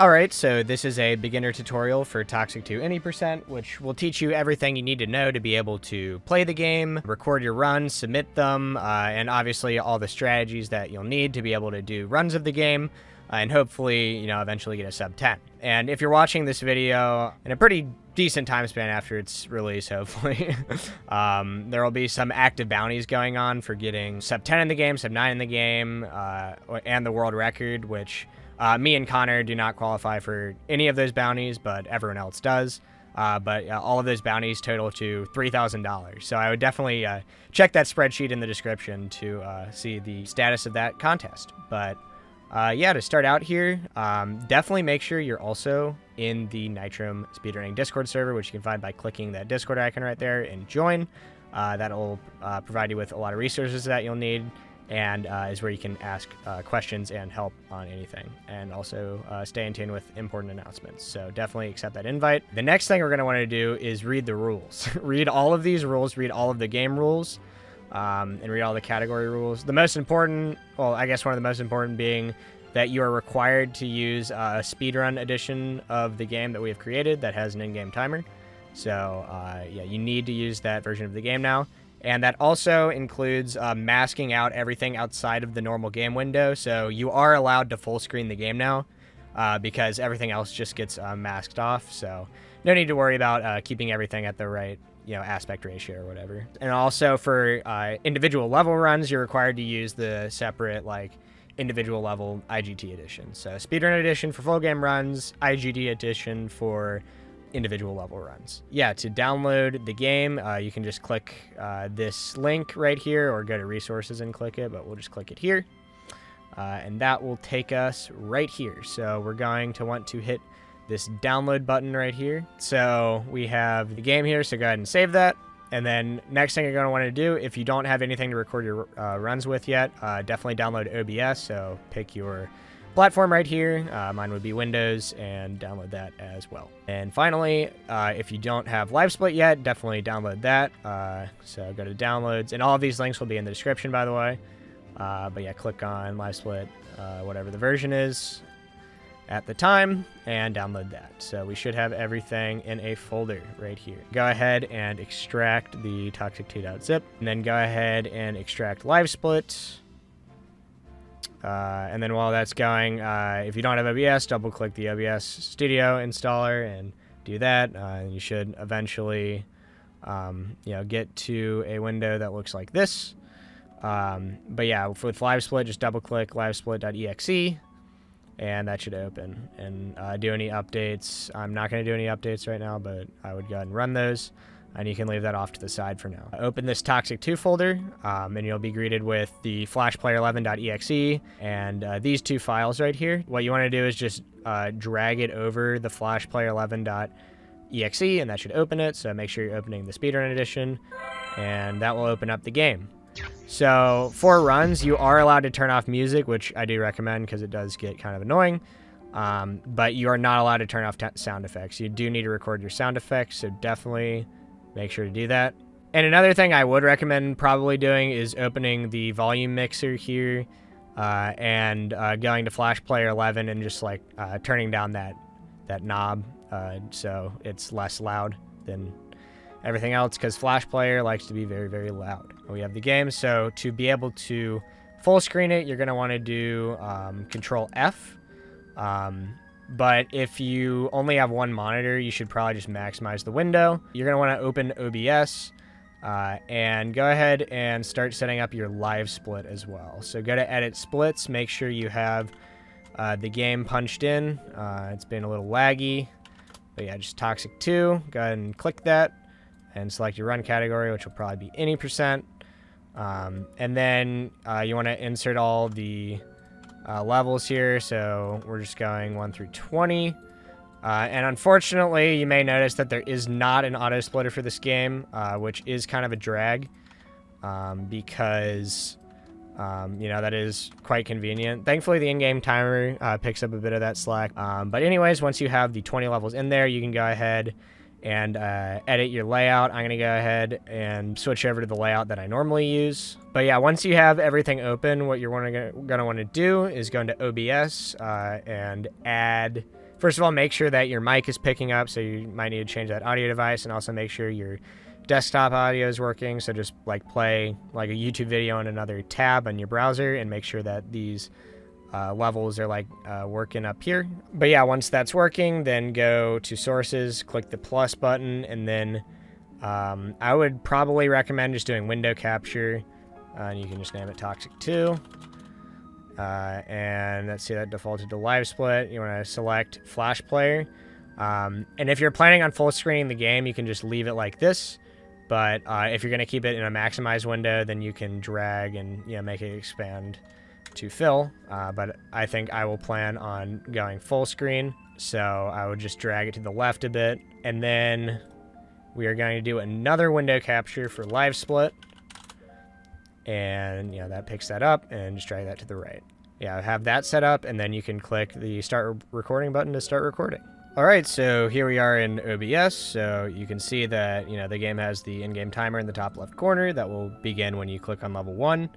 Alright, so this is a beginner tutorial for Toxic 2 Any %, which will teach you everything you need to know to be able to play the game, record your runs, submit them, and obviously all the strategies that you'll need to be able to do runs of the game, and hopefully, eventually get a sub 10. And if you're watching this video in a pretty decent time span after its release, hopefully, there will be some active bounties going on for getting sub 10 in the game, sub 9 in the game, and the world record, which me and Connor do not qualify for any of those bounties, but everyone else does. But all of those bounties total to $3,000. So I would definitely check that spreadsheet in the description to see the status of that contest. But yeah, to start out here, definitely make sure you're also in the Nitrum Speedrunning Discord server, which you can find by clicking that Discord icon right there and join. That'll provide you with a lot of resources that you'll need, and is where you can ask questions and help on anything, and also stay in tune with important announcements. So definitely accept that invite. The next thing we're going to want to do is read the rules. Read all of these rules, read all of the game rules, and read all the category rules. The most important, well, I guess one of the most important being that you are required to use a speedrun edition of the game that we have created that has an in-game timer. So yeah, you need to use that version of the game now. And that also includes masking out everything outside of the normal game window. So you are allowed to full screen the game now because everything else just gets masked off. So no need to worry about keeping everything at the right aspect ratio or whatever. And also for individual level runs, you're required to use the separate individual level IGT edition. So Speedrun edition for full game runs, IGT edition for individual level runs. Yeah, to download the game, you can just click this link right here or go to resources and click it, but we'll just click it here. And that will take us right here. So we're going to want to hit this download button right here. So we have the game here, so go ahead and save that. And then next thing you're going to want to do, if you don't have anything to record your runs with yet, definitely download OBS. So pick your platform right here. Mine would be Windows, and download that as well. And finally, if you don't have LiveSplit yet, definitely download that. So go to downloads, and all of these links will be in the description, by the way. But yeah, click on LiveSplit, whatever the version is at the time, and download that. So we should have everything in a folder right here. Go ahead and extract the toxic2.zip, and then go ahead and extract LiveSplit. And then while that's going, if you don't have OBS, double click the OBS Studio installer and do that. And you should eventually, get to a window that looks like this. But yeah, with LiveSplit, just double click livesplit.exe, and that should open and do any updates. I'm not going to do any updates right now, but I would go ahead and run those. And you can leave that off to the side for now. Open this Toxic 2 folder, and you'll be greeted with the flashplayer11.exe and these two files right here. What you want to do is just drag it over the flashplayer11.exe, and that should open it. So make sure you're opening the Speedrun edition, and that will open up the game. So for runs, you are allowed to turn off music, which I do recommend because it does get kind of annoying. But you are not allowed to turn off sound effects. You do need to record your sound effects, so definitely make sure to do that. And another thing I would recommend probably doing is opening the volume mixer here and going to Flash Player 11 and just turning down that knob so it's less loud than everything else, because Flash Player likes to be very, very loud. We have the game, so to be able to full screen it, you're going to want to do Control F. But if you only have one monitor, you should probably just maximize the window. You're going to want to open OBS and go ahead and start setting up your live split as well. So go to Edit Splits, make sure you have the game punched in. It's been a little laggy, but yeah, just Toxic 2. Go ahead and click that and select your run category, which will probably be any %. And then you want to insert all the levels here, so we're just going 1 through 20. And unfortunately, you may notice that there is not an auto splitter for this game, which is kind of a drag because that is quite convenient. Thankfully, the in-game timer picks up a bit of that slack. But anyways, once you have the 20 levels in there, you can go ahead and edit your layout. I'm going to go ahead and switch over to the layout that I normally use. But yeah, once you have everything open, what you're going to want to do is go into OBS and add First of all, make sure that your mic is picking up, so you might need to change that audio device, and also make sure your desktop audio is working. So just like play like a YouTube video on another tab on your browser and make sure that these levels are like working up here. But yeah, once that's working, then go to sources, click the plus button, and then I would probably recommend just doing window capture. And you can just name it Toxic 2. And let's see, that defaulted to live split. You want to select flash player. And if you're planning on full screening the game, you can just leave it like this. But if you're going to keep it in a maximized window, then you can drag and make it expand to fill. But I think I will plan on going full screen. So I would just drag it to the left a bit. And then we are going to do another window capture for live split. And that picks that up, and just drag that to the right. Yeah, have that set up, and then you can click the start recording button to start recording. All right, so here we are in OBS. So you can see that the game has the in-game timer in the top left corner that will begin when you click on level 1.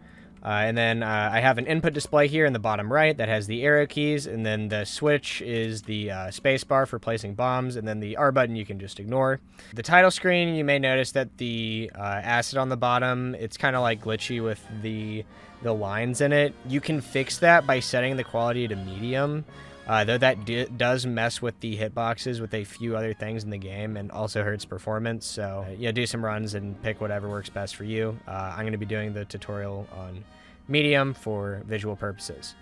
And then I have an input display here in the bottom right that has the arrow keys, and then the switch is the space bar for placing bombs, and then the R button you can just ignore. The title screen, you may notice that the asset on the bottom, it's kind of like glitchy with the lines in it. You can fix that by setting the quality to medium, though that does mess with the hitboxes with a few other things in the game and also hurts performance. So do some runs and pick whatever works best for you. I'm going to be doing the tutorial on medium for visual purposes.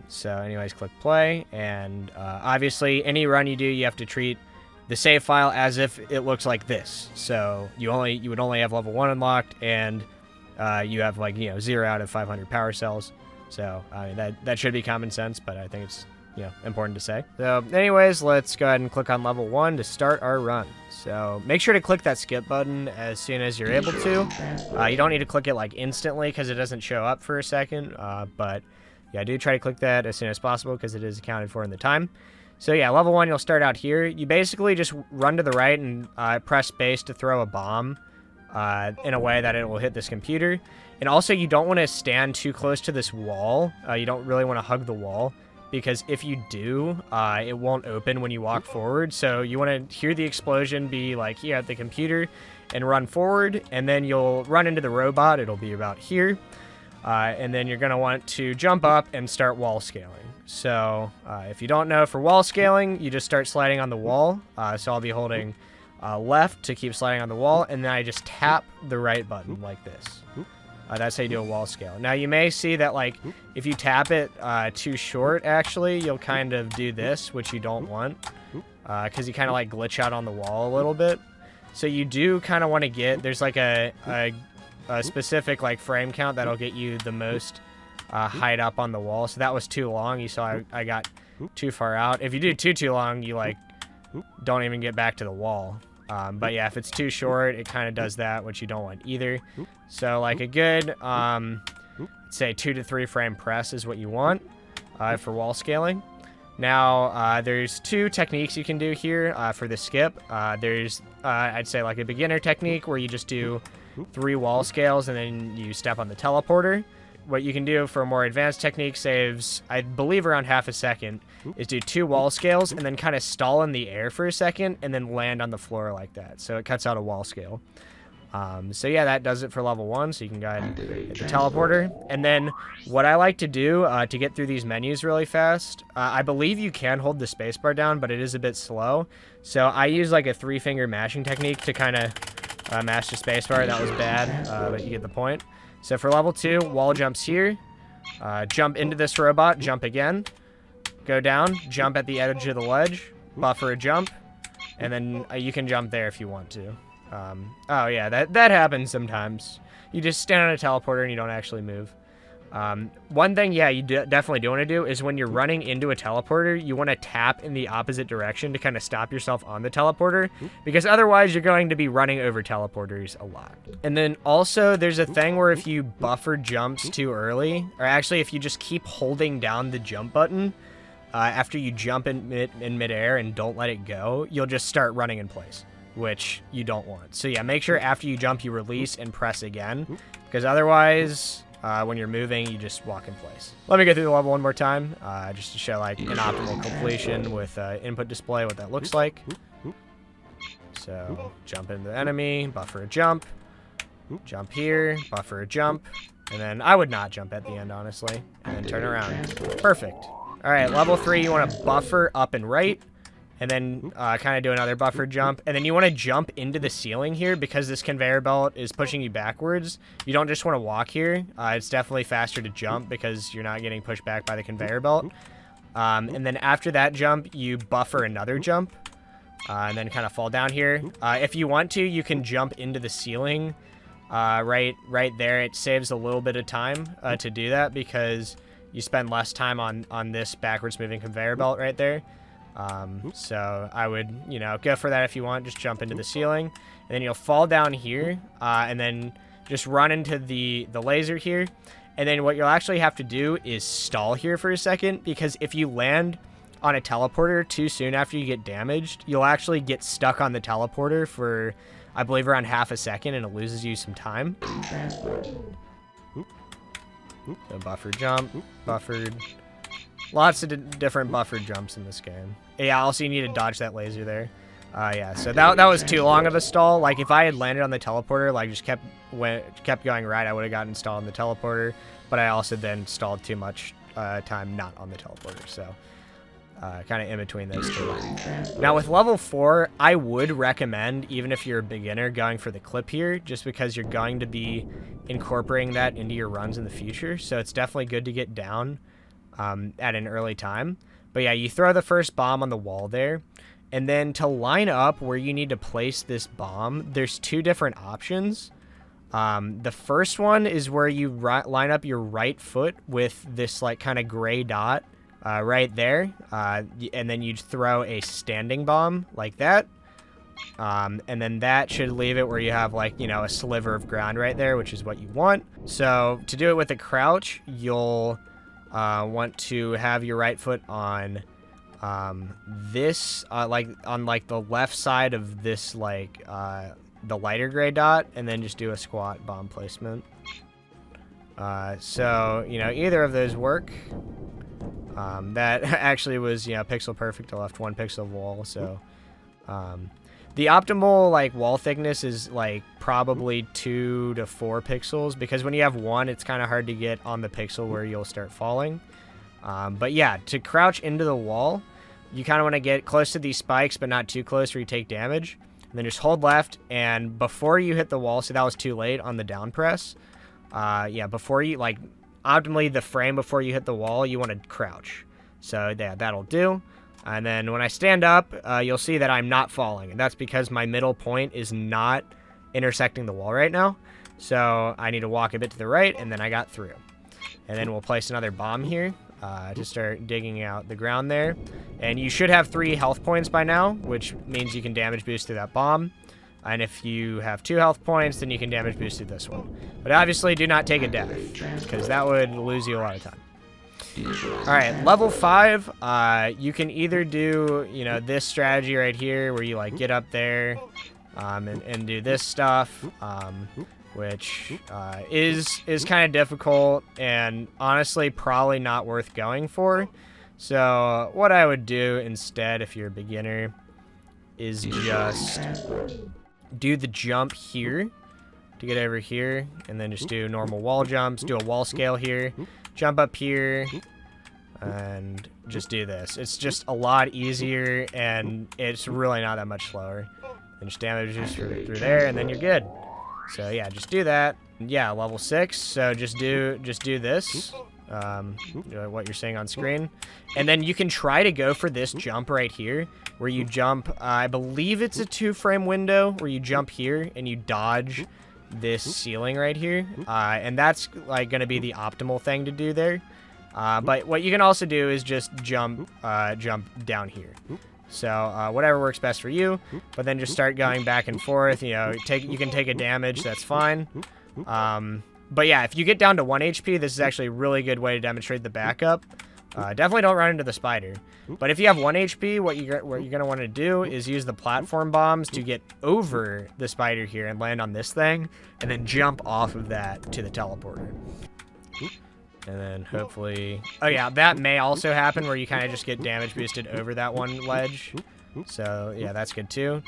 So anyways, click play, and obviously any run you do, you have to treat the save file as if it looks like this. So you would only have level 1 unlocked, and you have 0 out of 500 power cells. So I mean, that should be common sense, but I think it's important to say. So anyways, let's go ahead and click on level 1 to start our run. So make sure to click that skip button as soon as you're able to. You don't need to click it instantly because it doesn't show up for a second, but yeah, do try to click that as soon as possible because it is accounted for in the time. So yeah, level 1, you'll start out here. You basically just run to the right and press space to throw a bomb in a way that it will hit this computer. And also, you don't want to stand too close to this wall. You don't really want to hug the wall, because if you do, it won't open when you walk forward. So you want to hear the explosion be here at the computer and run forward, and then you'll run into the robot. It'll be about here. And then you're going to want to jump up and start wall scaling. So if you don't know, for wall scaling, you just start sliding on the wall. So I'll be holding left to keep sliding on the wall, and then I just tap the right button like this. That's how you do a wall scale. Now, you may see that, if you tap it too short, actually, you'll kind of do this, which you don't want, because you kind of, glitch out on the wall a little bit. So you do kind of want to get, there's, a specific, frame count that'll get you the most height up on the wall. So that was too long. You saw I got too far out. If you do too long, you, don't even get back to the wall. But yeah, if it's too short, it kind of does that, which you don't want either. So a good, say 2 to 3 frame press is what you want for wall scaling. Now, there's 2 techniques you can do here for the skip. There's, I'd say a beginner technique where you just do 3 wall scales and then you step on the teleporter. What you can do for a more advanced technique saves, I believe, around half a second, is do 2 wall scales and then kind of stall in the air for a second and then land on the floor like that. So it cuts out a wall scale. So yeah, that does it for level 1. So you can go ahead and hit the teleporter. And then what I like to do to get through these menus really fast, I believe you can hold the spacebar down, but it is a bit slow. So I use a 3-finger mashing technique to kind of mash the spacebar. That was bad, but you get the point. So for level 2, wall jumps here, jump into this robot, jump again, go down, jump at the edge of the ledge, buffer a jump, and then you can jump there if you want to. Oh yeah, that happens sometimes. You just stand on a teleporter and you don't actually move. One thing, yeah, you definitely do want to do is when you're running into a teleporter, you want to tap in the opposite direction to kind of stop yourself on the teleporter, because otherwise you're going to be running over teleporters a lot. And then also there's a thing where if you buffer jumps too early, or actually if you just keep holding down the jump button after you jump in midair and don't let it go, you'll just start running in place, which you don't want. So yeah, make sure after you jump you release and press again, because otherwise when you're moving, you just walk in place. Let me go through the level one more time, just to show like an optimal completion with input display, what that looks like. So jump into the enemy, buffer a jump here, buffer a jump, and then I would not jump at the end, honestly, and then turn around. Perfect. All right, level 3, you want to buffer up and right, and then kind of do another buffer jump, and then you want to jump into the ceiling here because this conveyor belt is pushing you backwards. You don't just want to walk here. It's definitely faster to jump because you're not getting pushed back by the conveyor belt. And then after that jump, you buffer another jump, and then kind of fall down here. If you want to, you can jump into the ceiling right there. It saves a little bit of time to do that because you spend less time on this backwards moving conveyor belt right there. So I would, go for that if you want. Just jump into the ceiling, and then you'll fall down here, and then just run into the laser here. And then what you'll actually have to do is stall here for a second, because if you land on a teleporter too soon after you get damaged, you'll actually get stuck on the teleporter for, I believe, around half a second, and it loses you some time. So buffer jump, buffered. Lots of different buffered jumps in this game. Yeah, also you need to dodge that laser there. Yeah, so that was too long of a stall. Like, if I had landed on the teleporter, like, just kept going right, I would have gotten stalled on the teleporter. But I also then stalled too much time not on the teleporter. So kind of in between those two. Now with level 4, I would recommend, even if you're a beginner, going for the clip here, just because you're going to be incorporating that into your runs in the future. So it's definitely good to get down at an early time. But yeah, you throw the first bomb on the wall there, and then to line up where you need to place this bomb, there's two different options. The first one is where you line up your right foot with this like kind of gray dot right there, and then you throw a standing bomb like that, and then that should leave it where you have like, a sliver of ground right there, which is what you want. So to do it with a crouch, you'll want to have your right foot on this, like on like the left side of this, like the lighter gray dot, and then just do a squat bomb placement. So either of those work. That actually was pixel perfect. I left 1 pixel of wall. So the optimal like wall thickness is like probably 2 to 4 pixels, because when you have 1, it's kind of hard to get on the pixel where you'll start falling. But yeah, to crouch into the wall, you kind of want to get close to these spikes, but not too close where you take damage. And then just hold left, and before you hit the wall, so that was too late on the down press. Yeah, before you, like, optimally the frame before you hit the wall, you want to crouch. So yeah, that'll do. And then when I stand up, you'll see that I'm not falling, and that's because my middle point is not intersecting the wall right now. So I need to walk a bit to the right, and then I got through. And then we'll place another bomb here to start digging out the ground there. And you should have 3 health points by now, which means you can damage boost through that bomb. And if you have 2 health points, then you can damage boost through this one. But obviously do not take a death, because that would lose you a lot of time. Alright, level 5, you can either do, this strategy right here, where you, like, get up there and do this stuff, which is kind of difficult and honestly probably not worth going for. So what I would do instead, if you're a beginner, is just do the jump here to get over here, and then just do normal wall jumps, do a wall scale here, jump up here, and just do this. It's just a lot easier, and it's really not that much slower. And just damage just through there, and then you're good. So yeah, just do that. Yeah, level 6. So just do this, what you're seeing on screen, and then you can try to go for this jump right here, where you jump. I believe it's a 2-frame window where you jump here and you dodge this ceiling right here, and that's like going to be the optimal thing to do there. But what you can also do is just jump down here. So whatever works best for you, but then just start going back and forth. You can take a damage, that's fine. But yeah, if you get down to 1 HP, this is actually a really good way to demonstrate the backup. Definitely don't run into the spider. But if you have 1 HP, what you're going to want to do is use the platform bombs to get over the spider here and land on this thing, and then jump off of that to the teleporter. And then hopefully... Oh yeah, that may also happen where you kind of just get damage boosted over that one ledge. So yeah, that's good too.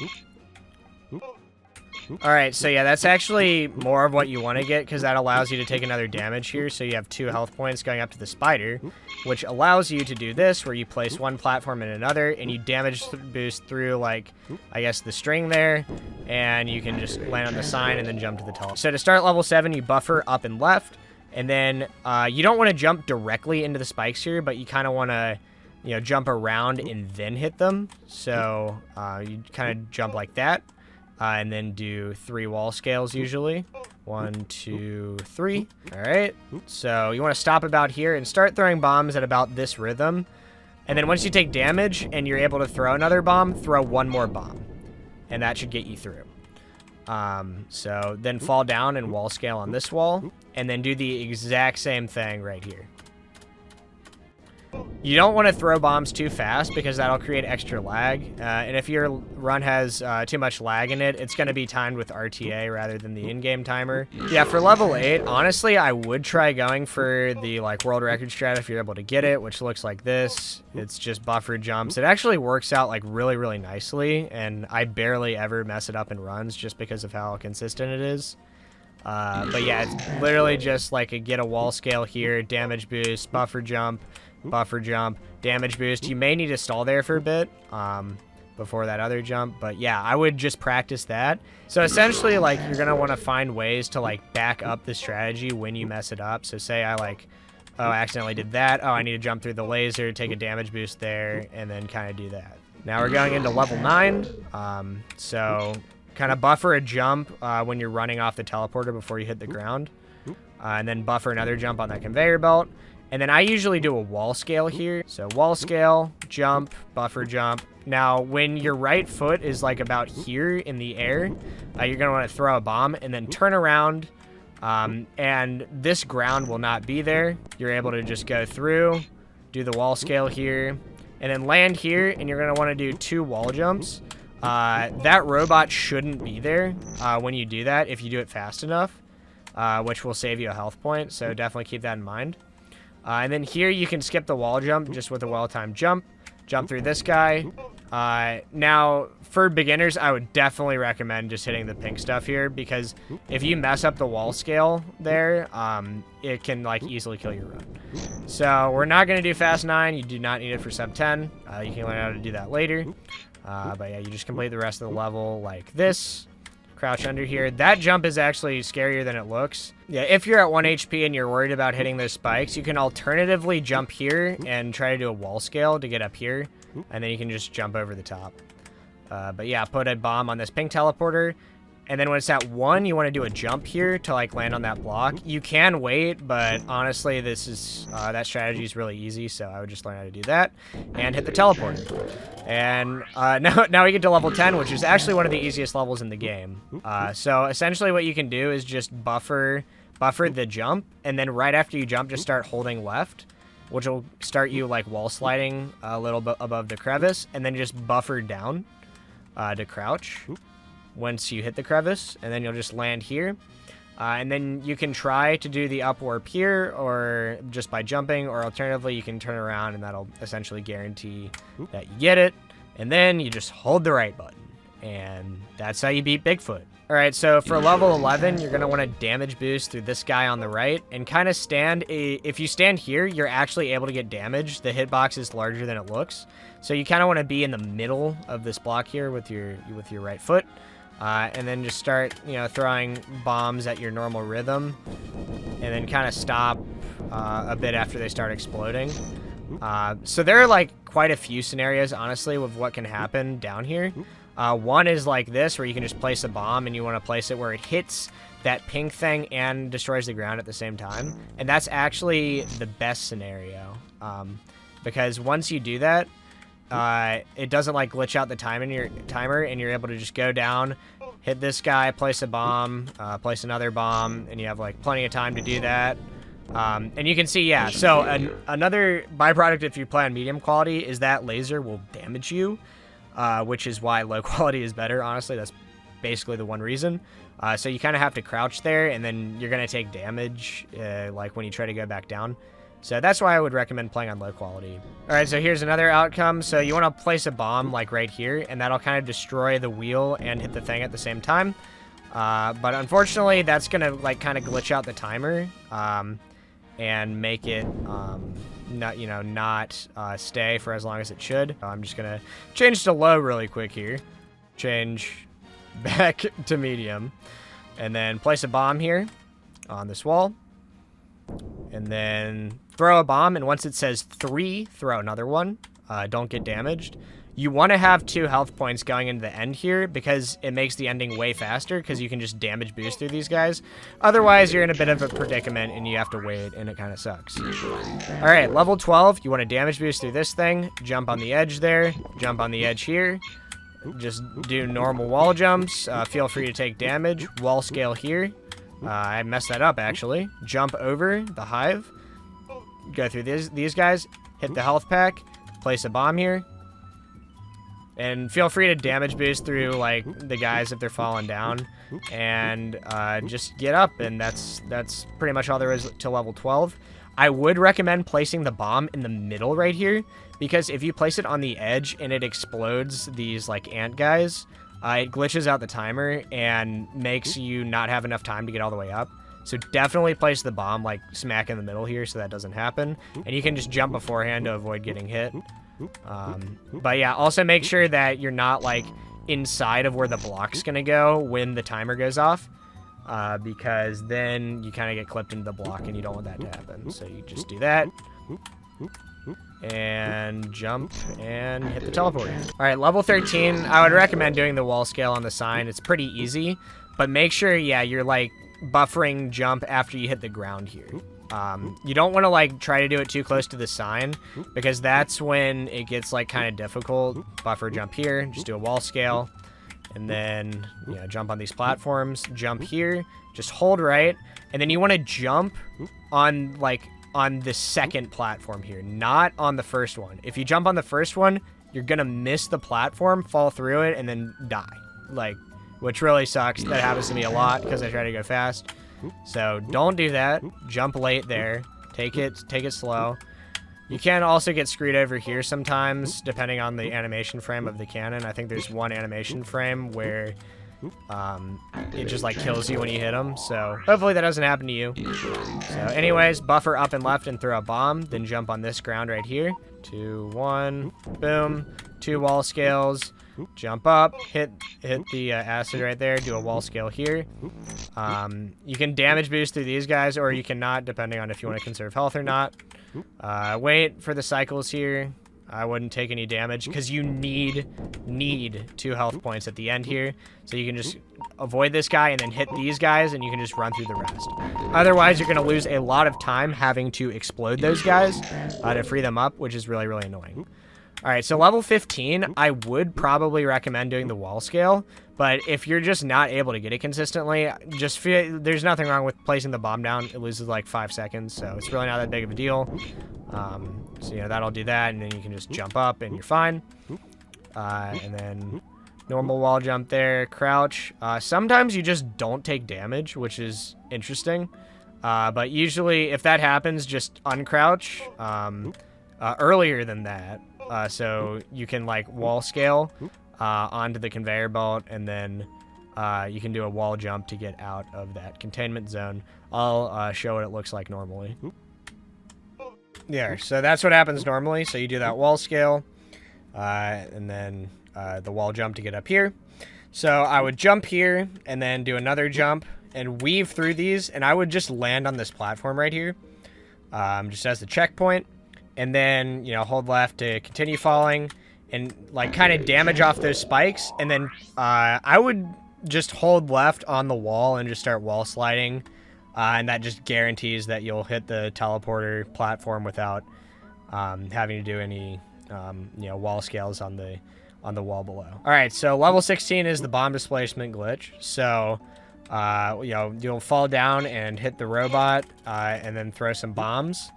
Alright, so yeah, that's actually more of what you want to get because that allows you to take another damage here. So you have 2 health points going up to the spider, which allows you to do this where you place one platform in another and you damage boost through, like, I guess the string there, and you can just land on the sign and then jump to the top. So to start level 7, you buffer up and left, and then you don't want to jump directly into the spikes here, but you kind of want to, you know, jump around and then hit them. So you kind of jump like that. And then do 3 wall scales usually. 1, 2, 3. All right. So you want to stop about here and start throwing bombs at about this rhythm. And then once you take damage and you're able to throw another bomb, throw 1 more bomb. And that should get you through. So then fall down and wall scale on this wall. And then do the exact same thing right here. You don't want to throw bombs too fast because that'll create extra lag. And if your run has too much lag in it, it's going to be timed with RTA rather than the in-game timer. Yeah, for level 8, honestly, I would try going for the like world record strat if you're able to get it, which looks like this. It's just buffer jumps. It actually works out like really, really nicely, and I barely ever mess it up in runs just because of how consistent it is. But yeah, it's literally just like a get a wall scale here, damage boost, buffer jump, damage boost. You may need to stall there for a bit before that other jump, but yeah, I would just practice that. So essentially, like, you're gonna want to find ways to like back up the strategy when you mess it up. So say I like, oh, I accidentally did that. Oh, I need to jump through the laser, take a damage boost there, and then kind of do that. Now we're going into level 9. So kind of buffer a jump when you're running off the teleporter before you hit the ground, and then buffer another jump on that conveyor belt. And then I usually do a wall scale here. So wall scale, jump, buffer jump. Now, when your right foot is like about here in the air, you're gonna wanna throw a bomb and then turn around. And this ground will not be there. You're able to just go through, do the wall scale here, and then land here, and you're gonna wanna do 2 wall jumps. That robot shouldn't be there when you do that if you do it fast enough, which will save you a health point. So definitely keep that in mind. And then here you can skip the wall jump just with a well-timed jump through this guy. Now, for beginners, I would definitely recommend just hitting the pink stuff here, because if you mess up the wall scale there, it can like easily kill your run. So we're not going to do fast 9. You do not need it for sub 10. You can learn how to do that later. But yeah, you just complete the rest of the level like this. Crouch under here. That jump is actually scarier than it looks. Yeah, if you're at 1 HP and you're worried about hitting those spikes, you can alternatively jump here and try to do a wall scale to get up here, and then you can just jump over the top. But yeah, put a bomb on this pink teleporter, and then when it's at 1, you want to do a jump here to like land on that block. You can wait, but honestly, this is that strategy is really easy, so I would just learn how to do that and hit the teleporter. And now we get to level 10, which is actually one of the easiest levels in the game. So essentially what you can do is just buffer the jump, and then right after you jump, just start holding left, which will start you like wall sliding a little bit above the crevice, and then just buffer down to crouch once you hit the crevice, and then you'll just land here. And then you can try to do the up warp here, or just by jumping, or alternatively you can turn around, and that'll essentially guarantee that you get it. And then you just hold the right button, and that's how you beat Bigfoot. All right, so for level 11, you're gonna want to damage boost through this guy on the right, and kind of stand. If you stand here, you're actually able to get damage. The hitbox is larger than it looks, so you kind of want to be in the middle of this block here with your right foot. And then just start, throwing bombs at your normal rhythm, and then kind of stop a bit after they start exploding. So there are like quite a few scenarios, honestly, with what can happen down here. One is like this, where you can just place a bomb, and you want to place it where it hits that pink thing and destroys the ground at the same time. And that's actually the best scenario, because once you do that, it doesn't like glitch out the timer, and you're able to just go down, hit this guy, place a bomb, place another bomb, and you have like plenty of time to do that. And you can see, yeah, so another byproduct if you play on medium quality is that laser will damage you, which is why low quality is better. Honestly, that's basically the one reason. So you kind of have to crouch there, and then you're going to take damage, like when you try to go back down. So that's why I would recommend playing on low quality. All right, so here's another outcome. So you want to place a bomb like right here, and that'll kind of destroy the wheel and hit the thing at the same time. But unfortunately, that's going to like kind of glitch out the timer and make it not stay for as long as it should. I'm just going to change to low really quick here. Change back to medium. And then place a bomb here on this wall. And then throw a bomb, and once it says 3, throw another one. Don't get damaged. You want to have 2 health points going into the end here because it makes the ending way faster because you can just damage boost through these guys. Otherwise, you're in a bit of a predicament and you have to wait, and it kind of sucks. All right, level 12, you want to damage boost through this thing. Jump on the edge there. Jump on the edge here. Just do normal wall jumps. Feel free to take damage. Wall scale here. I messed that up, actually. Jump over the hive. Go through these guys. Hit the health pack. Place a bomb here. And feel free to damage boost through, like, the guys if they're falling down. And just get up, and that's pretty much all there is to level 12. I would recommend placing the bomb in the middle right here, because if you place it on the edge and it explodes these, like, ant guys, it glitches out the timer and makes you not have enough time to get all the way up. So definitely place the bomb, like, smack in the middle here so that doesn't happen. And you can just jump beforehand to avoid getting hit. But yeah, also make sure that you're not, like, inside of where the block's gonna go when the timer goes off. Because then you kind of get clipped into the block and you don't want that to happen. So you just do that. And jump and hit the teleporter. All right, level 13, I would recommend doing the wall scale on the sign. It's pretty easy, but make sure, yeah, you're like buffering jump after you hit the ground here. You don't want to like try to do it too close to the sign because that's when it gets like kind of difficult. Buffer jump here, just do a wall scale, and then jump on these platforms, jump here, just hold right, and then you want to jump on the second platform here, not on the first one. If you jump on the first one, you're gonna miss the platform, fall through it, and then die. Like, which really sucks. That happens to me a lot because I try to go fast. So don't do that. Jump late there. Take it slow. You can also get screwed over here sometimes, depending on the animation frame of the cannon. I think there's one animation frame where it just like kills you when you hit them. So hopefully that doesn't happen to you. So anyways, buffer up and left and throw a bomb, then jump on this ground right here. 2, 1, boom. 2 wall scales. Jump up, hit the acid right there, do a wall scale here. You can damage boost through these guys, or you cannot, depending on if you want to conserve health or not. Wait for the cycles here. I wouldn't take any damage because you need 2 health points at the end here. So you can just avoid this guy and then hit these guys, and you can just run through the rest. Otherwise, you're going to lose a lot of time having to explode those guys to free them up, which is really, really annoying. All right, so level 15, I would probably recommend doing the wall scale, but if you're just not able to get it consistently, just feel there's nothing wrong with placing the bomb down. It loses like 5 seconds, so it's really not that big of a deal. So that'll do that, and then you can just jump up and you're fine. And then normal wall jump there, crouch. Sometimes you just don't take damage, which is interesting. But usually if that happens, just uncrouch earlier than that. So you can like wall scale onto the conveyor belt, and then you can do a wall jump to get out of that containment zone. I'll show what it looks like normally. Yeah, so that's what happens normally. So you do that wall scale, and then the wall jump to get up here. So I would jump here and then do another jump and weave through these, and I would just land on this platform right here, just as the checkpoint. And then, hold left to continue falling and, like, kind of damage off those spikes. And then I would just hold left on the wall and just start wall sliding. And that just guarantees that you'll hit the teleporter platform without having to do any, wall scales on the wall below. All right, so level 16 is the bomb displacement glitch. So, you'll fall down and hit the robot and then throw some bombs.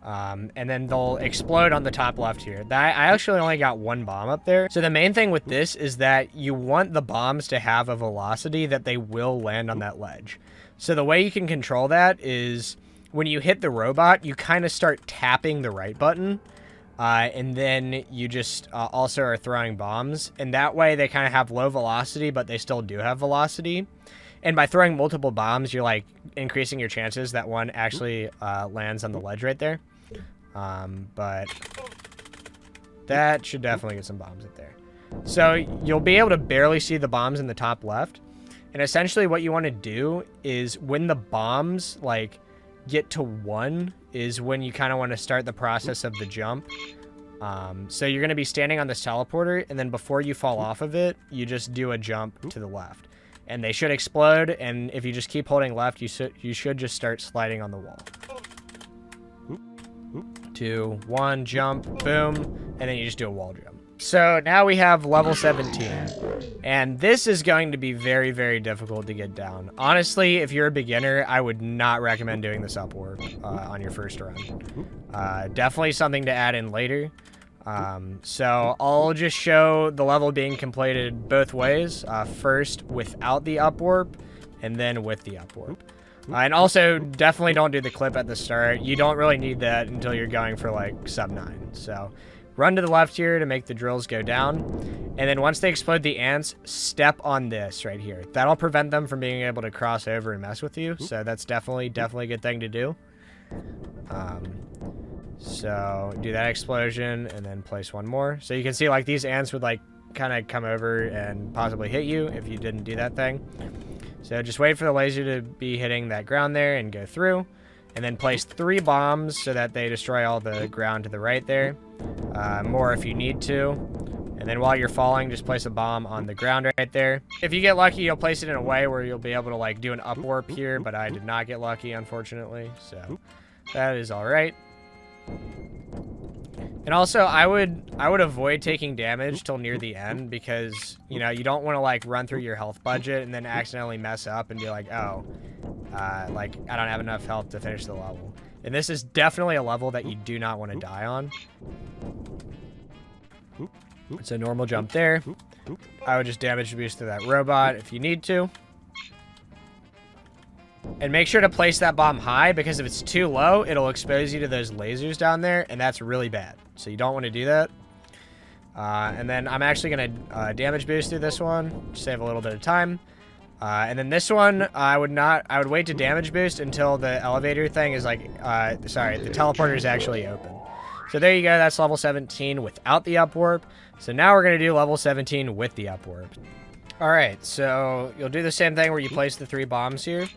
And then they'll explode on the top left here. I actually only got one bomb up there. So the main thing with this is that you want the bombs to have a velocity that they will land on that ledge. So the way you can control that is when you hit the robot, you kind of start tapping the right button. And then you just also are throwing bombs. And that way they kind of have low velocity, but they still do have velocity. And by throwing multiple bombs, you're like increasing your chances that one actually lands on the ledge right there. But that should definitely get some bombs up there. So you'll be able to barely see the bombs in the top left. And essentially what you want to do is when the bombs like get to 1 is when you kind of want to start the process of the jump. So you're going to be standing on this teleporter, and then before you fall off of it, you just do a jump to the left. And they should explode, and if you just keep holding left, you should just start sliding on the wall. 2, 1, jump, boom, and then you just do a wall jump. So now we have level 17, and this is going to be very, very difficult to get down. Honestly, if you're a beginner, I would not recommend doing this upward on your first run. Definitely something to add in later. So I'll just show the level being completed both ways. First without the up warp, and then with the up warp. And also, definitely don't do the clip at the start. You don't really need that until you're going for like sub 9. So run to the left here to make the drills go down. And then once they explode the ants, step on this right here. That'll prevent them from being able to cross over and mess with you. So that's definitely a good thing to do. So do that explosion and then place one more. So you can see like these ants would like kind of come over and possibly hit you if you didn't do that thing. So just wait for the laser to be hitting that ground there and go through. And then place 3 bombs so that they destroy all the ground to the right there. More if you need to. And then while you're falling, just place a bomb on the ground right there. If you get lucky, you'll place it in a way where you'll be able to like do an up warp here, but I did not get lucky, unfortunately. So that is all right. And also, I would avoid taking damage till near the end because, you know, you don't want to like run through your health budget and then accidentally mess up and be like, oh, like I don't have enough health to finish the level. And this is definitely a level that you do not want to die on. It's a normal jump there. I would just damage boost to that robot if you need to. And make sure to place that bomb high because if it's too low, it'll expose you to those lasers down there, and that's really bad. So you don't want to do that. And then I'm actually going to damage boost through this one, save a little bit of time. And then this one, I would wait to damage boost until the elevator thing is like, the teleporter is actually open. So there you go, that's level 17 without the up warp. So now we're going to do level 17 with the up warp. Alright, so you'll do the same thing where you place the 3 bombs here.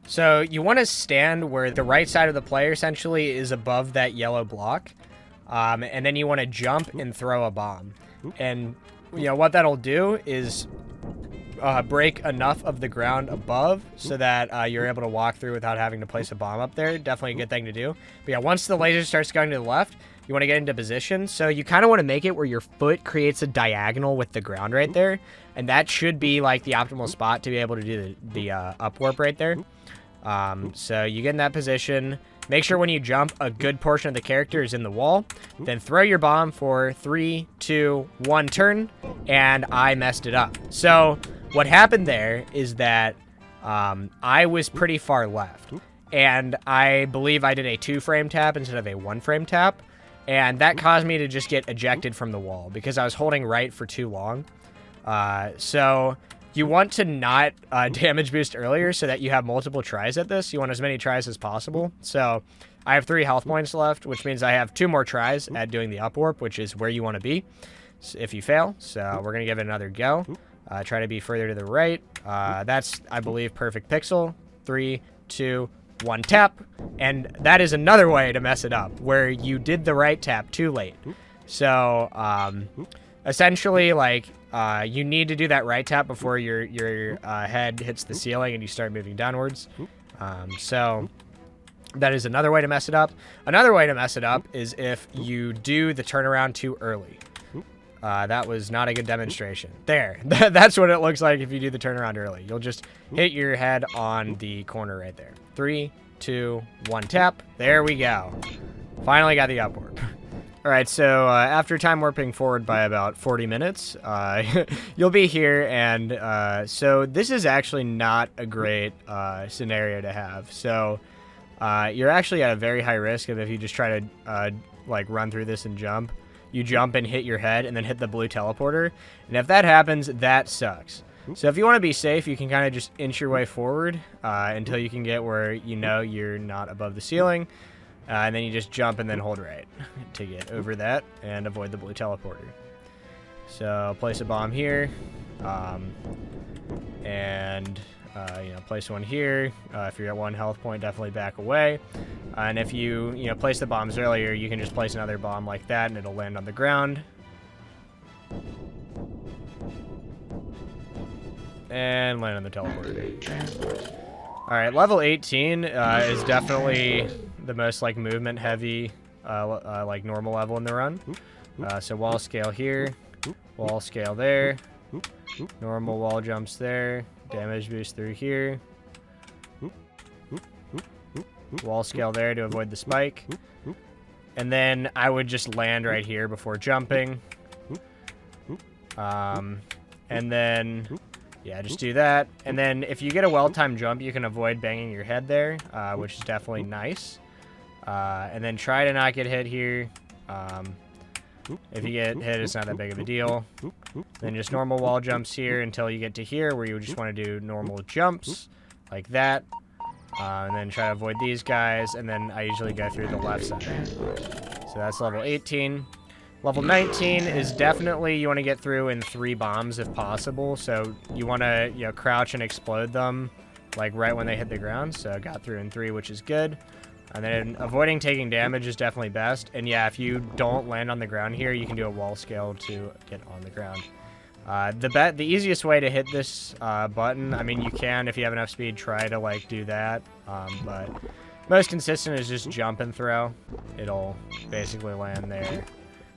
So you want to stand where the right side of the player essentially is above that yellow block. And then you want to jump and throw a bomb. And you know what that'll do is break enough of the ground above so that you're able to walk through without having to place a bomb up there. Definitely a good thing to do. But yeah, once the laser starts going to the left, you want to get into position. So you kind of want to make it where your foot creates a diagonal with the ground right there. And that should be like the optimal spot to be able to do the up warp right there. So you get in that position. Make sure when you jump, a good portion of the character is in the wall. Then throw your bomb for 3, 2, 1 turn. And I messed it up. So what happened there is that I was pretty far left. And I believe I did a 2-frame tap instead of a 1-frame tap. And that caused me to just get ejected from the wall because I was holding right for too long. So you want to not damage boost earlier so that you have multiple tries at this. You want as many tries as possible. So I have 3 health points left, which means I have 2 more tries at doing the up warp, which is where you want to be if you fail. So we're going to give it another go. Try to be further to the right. That's, I believe, perfect pixel. 3, 2, 1 tap. And that is another way to mess it up, where you did the right tap too late. So essentially, like, you need to do that right tap before your head hits the ceiling and you start moving downwards. So that is another way to mess it up. Another way to mess it up is if you do the turnaround too early. That was not a good demonstration. There. That's what it looks like if you do the turnaround early. You'll just hit your head on the corner right there. 3, 2, 1 tap. There we go. Finally got the up warp. Alright, so after time warping forward by about 40 minutes, you'll be here, and so this is actually not a great scenario to have. So you're actually at a very high risk of if you just try to like run through this and jump. You jump and hit your head and then hit the blue teleporter, and if that happens, that sucks. So if you want to be safe, you can kind of just inch your way forward until you can get where you know you're not above the ceiling. And then you just jump and then hold right to get over that and avoid the blue teleporter. So place a bomb here, and place one here. If you're at 1 health point, definitely back away. And if you place the bombs earlier, you can just place another bomb like that, and it'll land on the ground. And land on the teleporter. All right, level 18 is definitely the most like movement heavy like normal level in the run. So wall scale here, wall scale there, normal wall jumps there, damage boost through here, wall scale there to avoid the spike, and then I would just land right here before jumping, and then yeah, just do that. And then if you get a well-timed jump, you can avoid banging your head there, which is definitely nice. And then try to not get hit here. If you get hit, it's not that big of a deal. Then just normal wall jumps here until you get to here, where you just want to do normal jumps like that. And then try to avoid these guys. And then I usually go through the left side. So that's level 18. Level 19 is definitely you want to get through in 3 bombs if possible. So you want to crouch and explode them like right when they hit the ground. So I got through in 3, which is good. And then avoiding taking damage is definitely best. And yeah, if you don't land on the ground here, you can do a wall scale to get on the ground. The easiest way to hit this button, I mean, you can, if you have enough speed, try to like do that. But most consistent is just jump and throw. It'll basically land there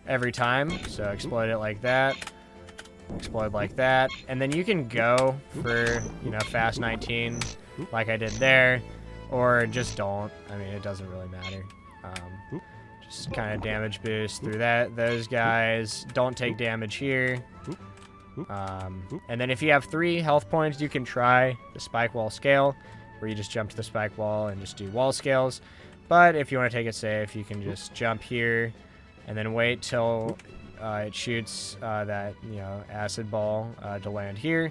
every time. So explode it like that, explode like that, and then you can go for fast 19 like I did there, or just don't. I mean, it doesn't really matter. Just kind of damage boost through those guys. Don't take damage here. And then if you have 3 health points, you can try the spike wall scale, where you just jump to the spike wall and just do wall scales. But if you want to take it safe, you can just jump here and then wait till it shoots that acid ball to land here,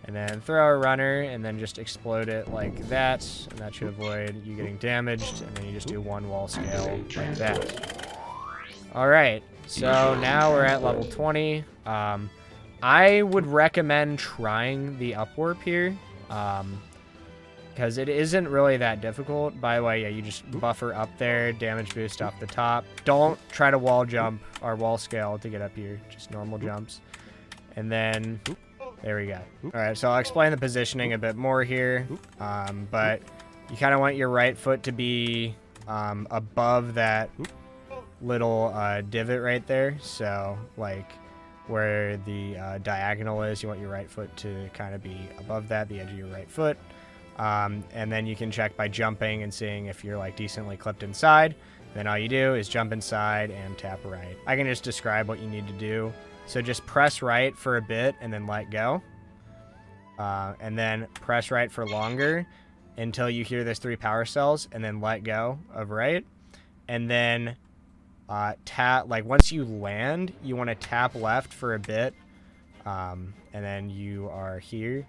and then throw a runner and then just explode it like that, and that should avoid you getting damaged. And then you just do 1 wall scale like that. All right, so now we're at level 20. I would recommend trying the up warp here, because it isn't really that difficult. By the way, yeah, you just buffer up there, damage boost off the top. Don't try to wall jump or wall scale to get up here, just normal jumps. And then, there we go. All right, so I'll explain the positioning a bit more here, but you kind of want your right foot to be above that little divot right there. So, like, where the diagonal is, you want your right foot to kind of be above that, the edge of your right foot. And then you can check by jumping and seeing if you're like decently clipped inside. Then all you do is jump inside and tap right. I can just describe what you need to do. So just press right for a bit and then let go. And then press right for longer until you hear those 3 power cells, and then let go of right. And then tap, like once you land, you want to tap left for a bit. And then you are here.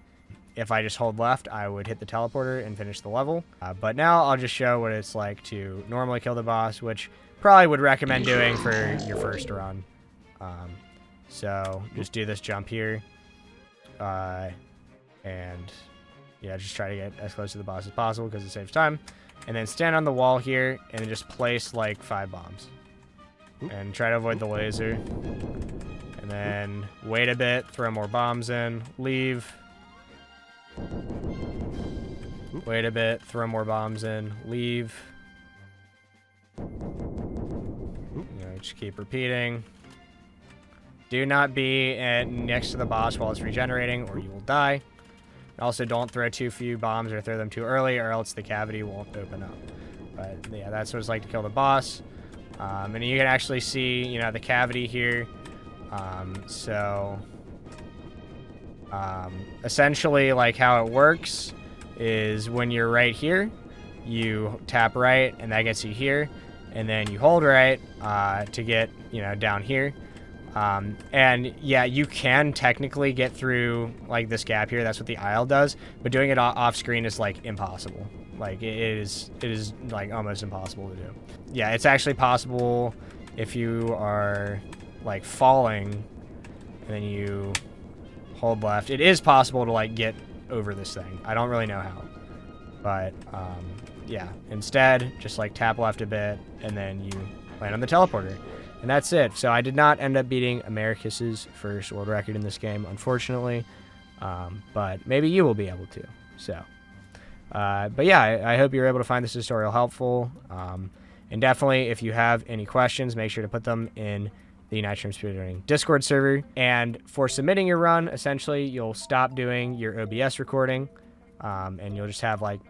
If I just hold left, I would hit the teleporter and finish the level. But now I'll just show what it's like to normally kill the boss, which probably would recommend doing for your first run. So just do this jump here. And yeah, just try to get as close to the boss as possible because it saves time. And then stand on the wall here and then just place like 5 bombs. And try to avoid the laser. And then wait a bit, throw more bombs in, leave. Wait a bit, throw more bombs in, leave. Just keep repeating. Do not be next to the boss while it's regenerating, or you will die. Also, don't throw too few bombs or throw them too early, or else the cavity won't open up. But yeah, that's what it's like to kill the boss. And you can actually see, you know, the cavity here. Essentially, like, how it works is when you're right here, you tap right, and that gets you here, and then you hold right to get, you know, down here. And yeah, you can technically get through like this gap here. That's what the aisle does, but doing it off screen is like impossible. Like it is like almost impossible to do. Yeah, it's actually possible if you are like falling and then you hold left. It is possible to like get over this thing. I don't really know how, but yeah, instead just like tap left a bit and then you land on the teleporter. And that's it. So I did not end up beating Americus's first world record in this game, unfortunately. But maybe you will be able to. So, but yeah, I hope you're able to find this tutorial helpful. And definitely, if you have any questions, make sure to put them in the MoreMaximum Speedrunning Discord server. And for submitting your run, essentially, you'll stop doing your OBS recording. And you'll just have like,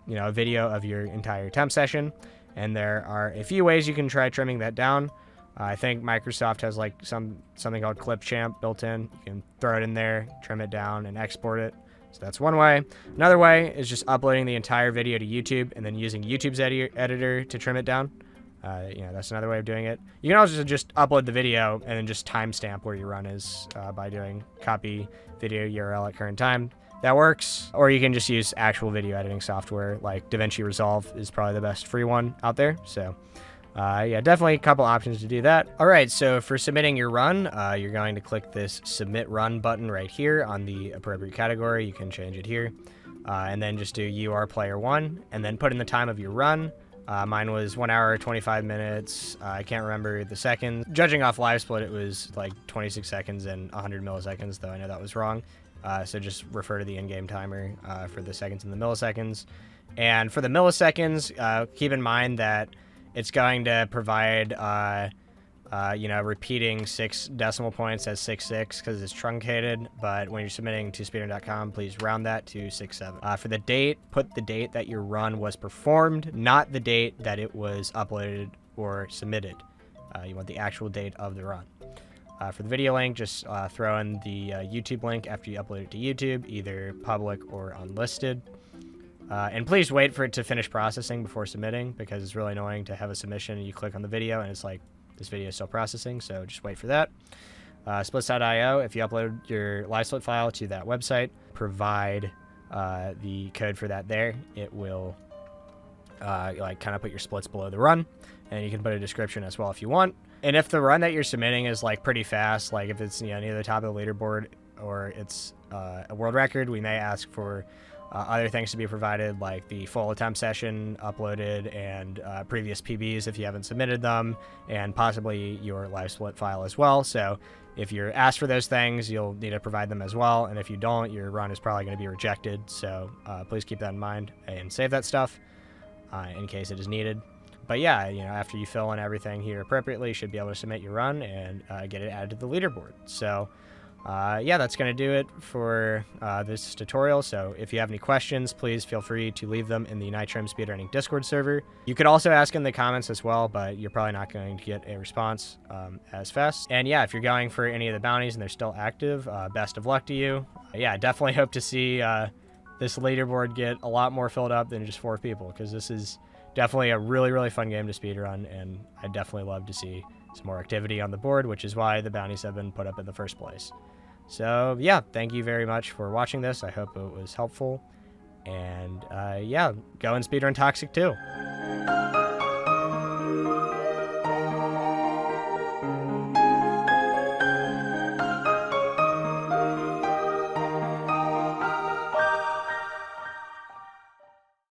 you know, a video of your entire attempt session. And there are a few ways you can try trimming that down. I think Microsoft has like something called Clipchamp built in. You can throw it in there, trim it down, and export it. So that's one way. Another way is just uploading the entire video to YouTube and then using YouTube's editor to trim it down. You know, that's another way of doing it. You can also just upload the video and then just timestamp where your run is by doing copy video URL at current time. That works. Or you can just use actual video editing software like DaVinci Resolve is probably the best free one out there. So yeah, definitely a couple options to do that. All right, so for submitting your run, you're going to click this Submit Run button right here on the appropriate category. You can change it here. And then just do You Are Player 1, and then put in the time of your run. Mine was 1 hour, 25 minutes. I can't remember the seconds. Judging off live split, it was like 26 seconds and 100 milliseconds, though I know that was wrong. So just refer to the in-game timer for the seconds and the milliseconds. And for the milliseconds, keep in mind that it's going to provide, you know, repeating 6 decimal points as 66 because it's truncated. But when you're submitting to speedrun.com, please round that to 67. For the date, put the date that your run was performed, not the date that it was uploaded or submitted. You want the actual date of the run. For the video link, just throw in the YouTube link after you upload it to YouTube, either public or unlisted. And please wait for it to finish processing before submitting, because it's really annoying to have a submission and you click on the video and it's like, this video is still processing, so just wait for that. Splits.io, if you upload your live split file to that website, provide the code for that there. It will like kind of put your splits below the run, and you can put a description as well if you want. And if the run that you're submitting is like pretty fast, like if it's, you know, near the top of the leaderboard or it's a world record, we may ask for other things to be provided, like the full attempt session uploaded and previous PBs if you haven't submitted them, and possibly your live split file as well. So if you're asked for those things, you'll need to provide them as well. And if you don't, your run is probably going to be rejected. So please keep that in mind and save that stuff in case it is needed. But yeah, you know, after you fill in everything here appropriately, you should be able to submit your run and get it added to the leaderboard. So yeah, that's going to do it for this tutorial. So if you have any questions, please feel free to leave them in the MoreMaximum Speedrunning Discord server. You could also ask in the comments as well, but you're probably not going to get a response as fast. And yeah, if you're going for any of the bounties and they're still active, best of luck to you. Yeah, definitely hope to see this leaderboard get a lot more filled up than just 4 people, because this is definitely a really, really fun game to speedrun, and I'd definitely love to see some more activity on the board, which is why the bounties have been put up in the first place. So yeah, thank you very much for watching this. I hope it was helpful. And yeah, go and speedrun Toxic 2.